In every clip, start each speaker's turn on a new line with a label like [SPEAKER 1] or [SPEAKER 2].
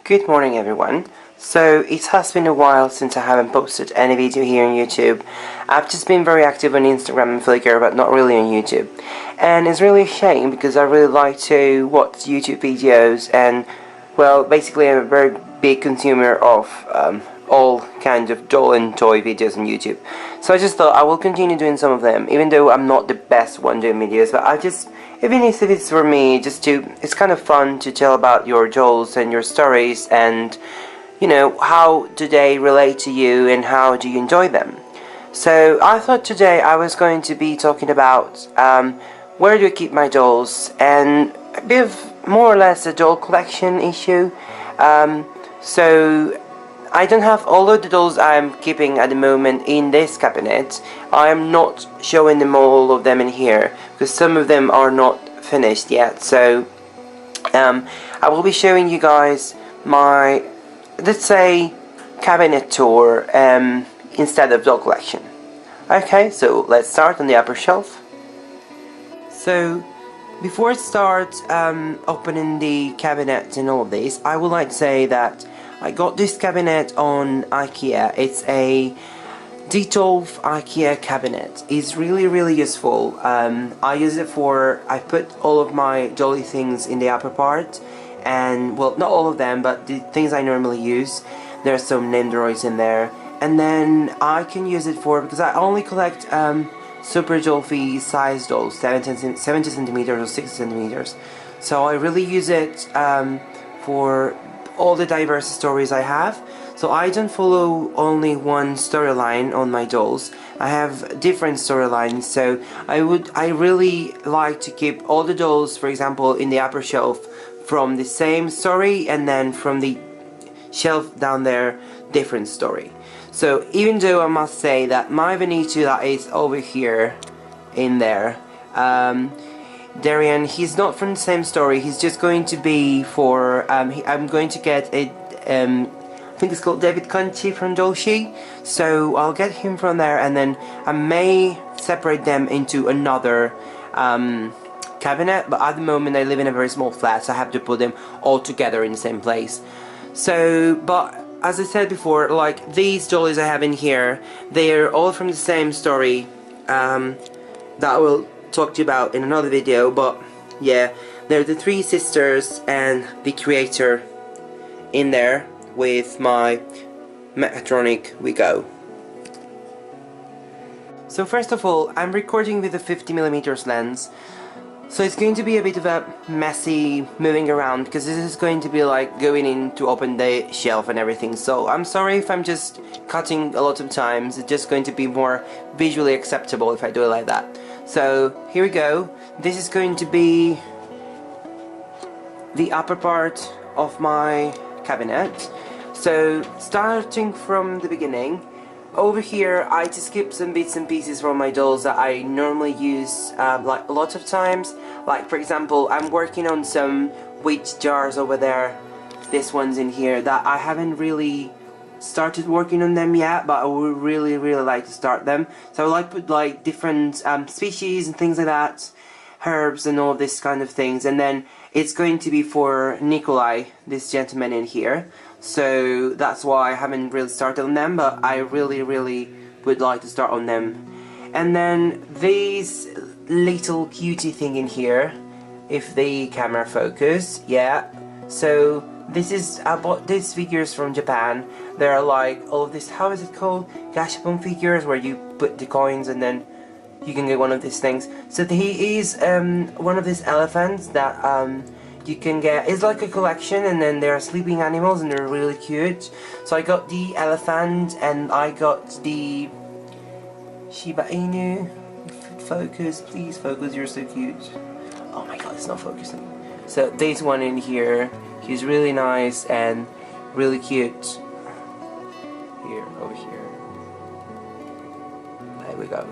[SPEAKER 1] Good morning everyone. So it has been a while since I haven't posted any video here on YouTube. I've just been very active on Instagram and Flickr, but not really on YouTube. And it's really a shame because I really like to watch YouTube videos and, well, basically I'm a very big consumer of all kinds of doll and toy videos on YouTube. So I just thought I will continue doing some of them, even though I'm not the best one doing videos, but even if it's for me, it's kind of fun to tell about your dolls and your stories and, you know, how do they relate to you and how do you enjoy them. So I thought today I was going to be talking about where do I keep my dolls and a bit of more or less a doll collection issue. So I don't have all of the dolls I'm keeping at the moment in this cabinet. I am not showing them all of them in here because some of them are not finished yet. So I will be showing you guys my, let's say, cabinet tour instead of doll collection. Okay, so let's start on the upper shelf. So before I start opening the cabinet and all of this, I would like to say that I got this cabinet on IKEA. It's a D12 IKEA cabinet. It's really useful. I use it for, I put all of my dolly things in the upper part, and well, not all of them, but the things I normally use. There's some name droids in there, and then I can use it for, because I only collect super dolphy size dolls, 70 centimeters or 60 centimeters. So I really use it for all the diverse stories I have. So I don't follow only one storyline on my dolls. I have different storylines. So I really like to keep all the dolls, for example, in the upper shelf from the same story, and then from the shelf down there, different story. So even though I must say that my Vanitu that is over here in there, Darian, he's not from the same story. He's just going to be for I'm going to get a I think it's called David Conchi from Dolce, so I'll get him from there, and then I may separate them into another cabinet, but at the moment I live in a very small flat, so I have to put them all together in the same place. So, but as I said before, like these dollies I have in here, they are all from the same story that I will talk to you about in another video, but yeah, they're the three sisters and the creator in there with my mechatronic we go. So first of all, I'm recording with a 50mm lens, so it's going to be a bit of a messy moving around because this is going to be like going in to open the shelf and everything, so I'm sorry if I'm just cutting a lot of times. It's just going to be more visually acceptable if I do it like that. So here we go. This is going to be the upper part of my cabinet. So starting from the beginning, over here I just keep some bits and pieces from my dolls that I normally use like a lot of times. Like for example, I'm working on some wheat jars over there. This one's in here that I haven't really started working on them yet, but I would really like to start them. So I like to put like different species and things like that, herbs and all of this kind of things, and then it's going to be for Nikolai, this gentleman in here. So that's why I haven't really started on them, but I really would like to start on them. And then these little cutie thing in here, if the camera focus, yeah. So this is, I bought these figures from Japan. They're like all of this, how is it called? Gashapon figures, where you put the coins and then you can get one of these things. So he is one of these elephants that you can get. It's like a collection, and then there are sleeping animals and they're really cute. So I got the elephant and I got the Shiba Inu. Focus, please focus, you're so cute. Oh my god, it's not focusing. So this one in here, he's really nice and really cute. Here, over here. There we go.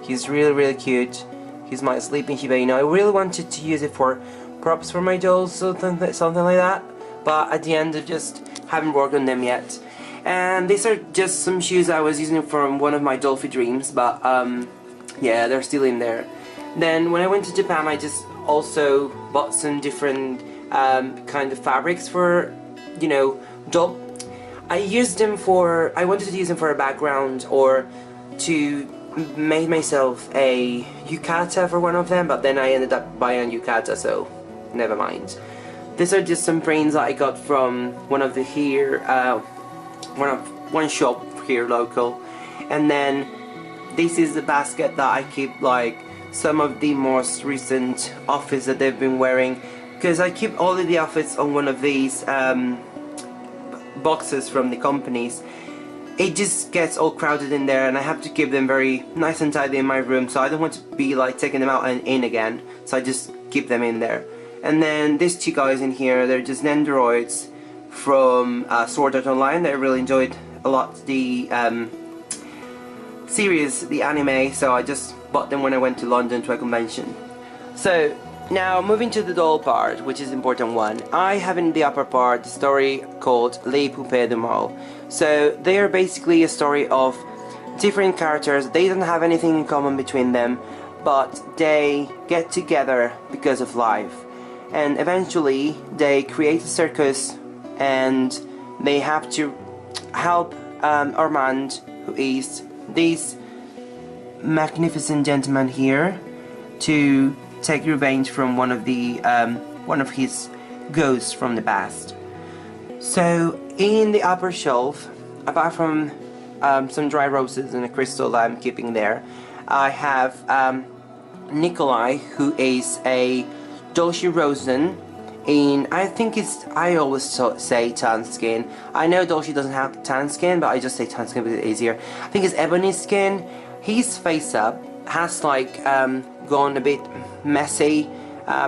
[SPEAKER 1] He's really cute. He's my sleeping Shiba Inu. I really wanted to use it for props for my dolls, something like that, but at the end I just haven't worked on them yet. And these are just some shoes I was using from one of my Dolphy dreams, but yeah, they're still in there. Then when I went to Japan, I just also bought some different kind of fabrics for you know, doll. I wanted to use them for a background or to make myself a yukata for one of them, but then I ended up buying a yukata, so never mind. These are just some prints that I got from one of the one shop here local, and then this is the basket that I keep like some of the most recent outfits that they've been wearing, because I keep all of the outfits on one of these boxes from the companies. It just gets all crowded in there, and I have to keep them very nice and tidy in my room, so I don't want to be like taking them out and in again, so I just keep them in there. And then these two guys in here, they're just Nendoroids from Sword Art Online. I really enjoyed a lot the series, the anime, so I just bought them when I went to London to a convention. So now moving to the doll part, which is the important one, I have in the upper part the story called Les Poupées de Mal. So they are basically a story of different characters. They don't have anything in common between them, but they get together because of life. And eventually they create a circus, and they have to help Armand, who is this magnificent gentleman here, to take revenge from one of his ghosts from the past. So in the upper shelf, apart from some dry roses and a crystal that I'm keeping there, I have Nikolai, who is a Dolce Rosen in, I always say tan skin. I know Dolce doesn't have tan skin, but I just say tan skin because it's easier. I think it's ebony skin. His face up has like gone a bit messy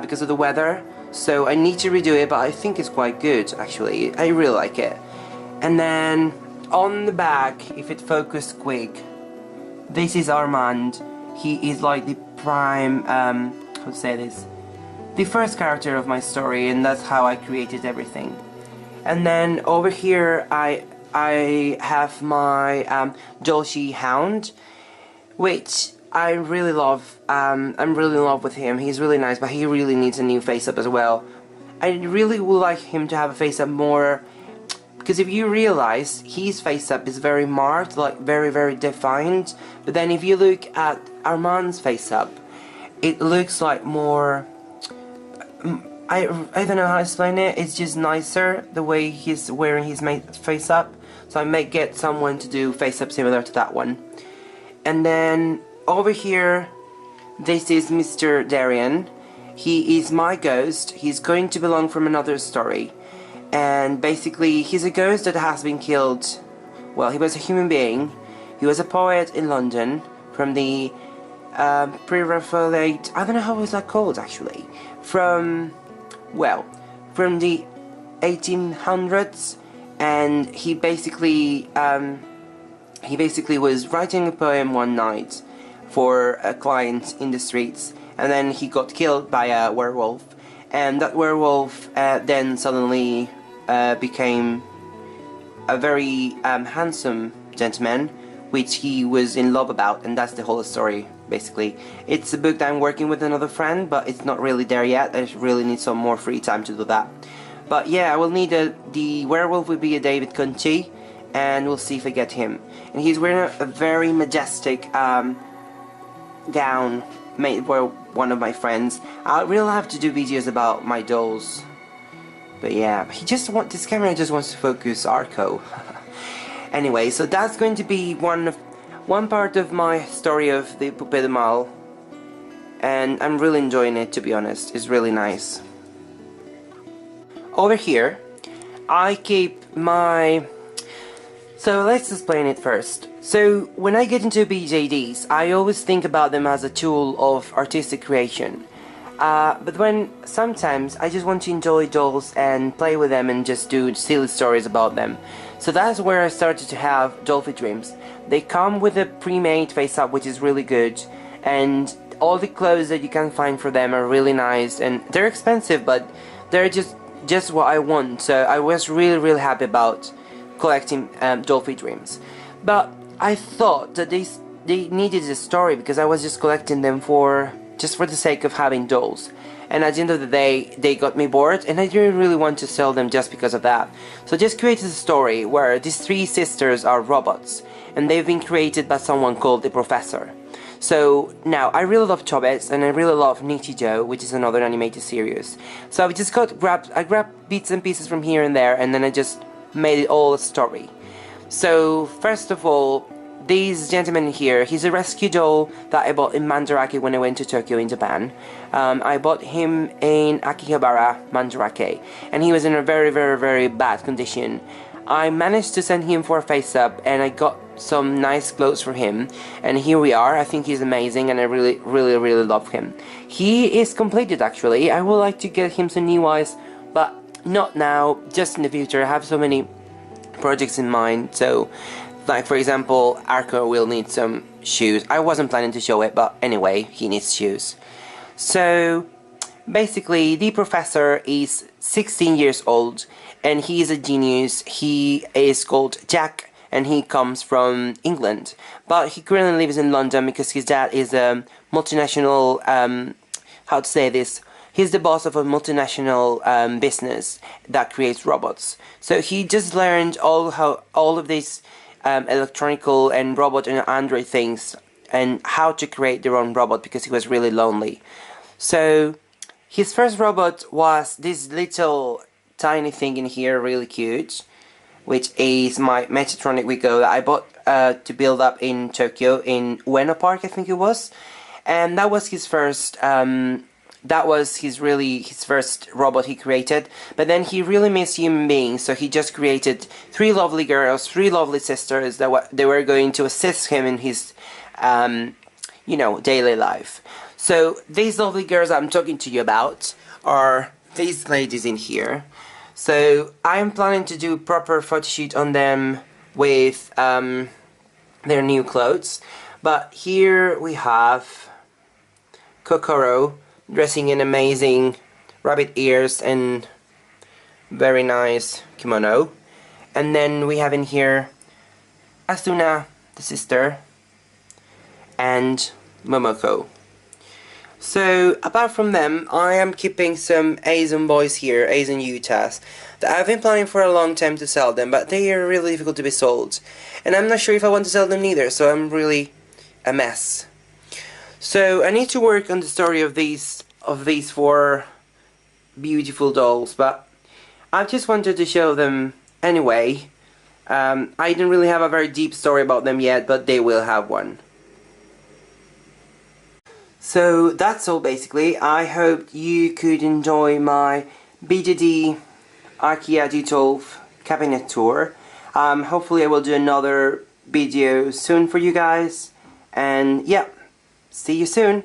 [SPEAKER 1] because of the weather, so I need to redo it, but I think it's quite good actually. I really like it. And then on the back, if it focused quick, this is Armand. He is like the prime, how to say this, the first character of my story, and that's how I created everything. And then over here I have my Dolce Hound, which I really love. I'm really in love with him. He's really nice, but he really needs a new face up as well. I really would like him to have a face up more, because if you realize, his face up is very marked, like very defined, but then if you look at Armand's face up, it looks like more, I don't know how to explain it. It's just nicer the way he's wearing his face up, so I may get someone to do face up similar to that one. And then over here, this is Mr. Darian. He is my ghost. He's going to belong from another story, and basically he's a ghost that has been killed. Well, he was a human being. He was a poet in London from the pre-Raphaelite, I don't know how was that called actually, from the 1800s, and he basically was writing a poem one night for a client in the streets, and then he got killed by a werewolf, and that werewolf then suddenly became a very handsome gentleman, which he was in love about, and that's the whole story basically. It's a book that I'm working with another friend, but it's not really there yet. I really need some more free time to do that. But yeah, I will need the werewolf will be a David Conti, and we'll see if I get him. And he's wearing a very majestic gown made by one of my friends. I will have to do videos about my dolls. But yeah, this camera just wants to focus Arco. Anyway, so that's going to be one part of my story of the Poupée de Mal, and I'm really enjoying it, to be honest. It's really nice. Over here, I keep my... So let's explain it first. So when I get into BJDs, I always think about them as a tool of artistic creation. But when sometimes I just want to enjoy dolls and play with them and just do silly stories about them. So that's where I started to have Dolphy Dreams. They come with a pre-made face-up, which is really good, and all the clothes that you can find for them are really nice, and they're expensive, but they're just what I want. So I was really happy about collecting Dolphy Dreams. But I thought that they needed a story, because I was just collecting them just for the sake of having dolls. and at the end of the day they got me bored, and I didn't really want to sell them just because of that. So I just created a story where these three sisters are robots, and they've been created by someone called the Professor. So now I really love Chobits, and I really love Nichijou, which is another animated series. So I just grabbed bits and pieces from here and there, and then I just made it all a story. So first of all, this gentleman here, he's a rescue doll that I bought in Mandarake when I went to Tokyo in Japan. I bought him in Akihabara, Mandarake, and he was in a very, very, very bad condition. I managed to send him for a face-up, and I got some nice clothes for him, and here we are. I think he's amazing, and I really, really, really love him. He is completed actually. I would like to get him some new eyes, but not now, just in the future. I have so many projects in mind, so like for example, Arco will need some shoes. I wasn't planning to show it, but anyway, he needs shoes. So basically, the Professor is 16 years old, and he is a genius. He is called Jack, and he comes from England, but he currently lives in London because his dad is a multinational, how to say this, he's the boss of a multinational business that creates robots. So he just learned all of these electronical and robot and android things, and how to create their own robot because he was really lonely. So his first robot was this little tiny thing in here, really cute, which is my Metatronic Wigo that I bought to build up in Tokyo, in Ueno Park I think it was. And that was his first his first robot he created. But then he really missed human beings, so he just created three lovely girls, three lovely sisters that they were going to assist him in his daily life. So these lovely girls I'm talking to you about are these ladies in here. So I'm planning to do a proper photo shoot on them with their new clothes. But here we have Kokoro dressing in amazing rabbit ears and very nice kimono. And then we have in here Asuna, the sister, and Momoko. So apart from them, I am keeping some Asian boys here, Asian Utahs, that I've been planning for a long time to sell them, but they are really difficult to be sold. And I'm not sure if I want to sell them neither, so I'm really a mess. So I need to work on the story of these four beautiful dolls, but I just wanted to show them anyway. I didn't really have a very deep story about them yet, but they will have one. So that's all basically. I hope you could enjoy my BJD IKEA D12 cabinet tour. Hopefully I will do another video soon for you guys. And yeah, see you soon.